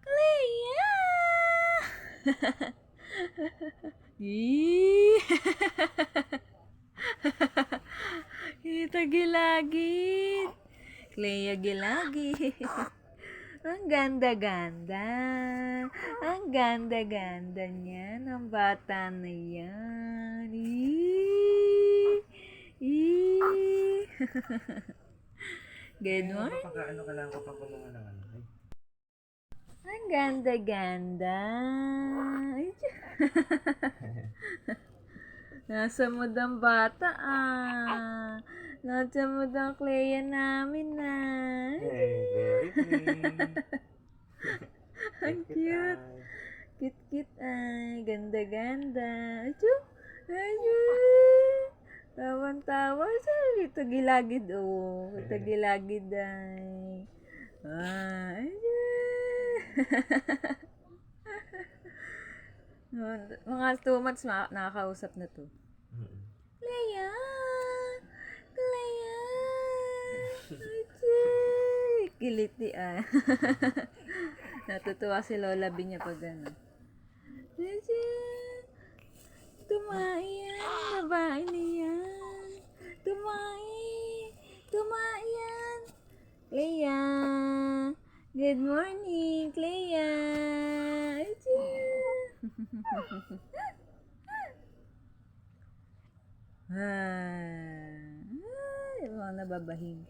Clea! Ih! Ito gilagid. Clea gilagid. Ang ganda-ganda. Ang ganda-ganda niyan. Ang bata na yan. Ih! Ih! Good morning. Ano ka lang kapag kulungan ng ano? Ang ganda-ganda. Ay, nasa mood ang bata ah. Nasa mood ang Clea namin na. Very clean. Ang cute. Cute-cute ay. Ganda-ganda. Acho! Acho! Tawan-tawa siya. Ito gilagid oh. Ito gilagid ay. Ah, acho! Mga 2 months nakakausap na to. Clea! Clea! Achi! Kiliti ah. Natutuwa si Lola B niya pag gano'n. Achi! Tumae yan! Babae na yan! Tumae! Tumae yan! Clea! Good morning, Clea! Achi! Ay, mga nababahing.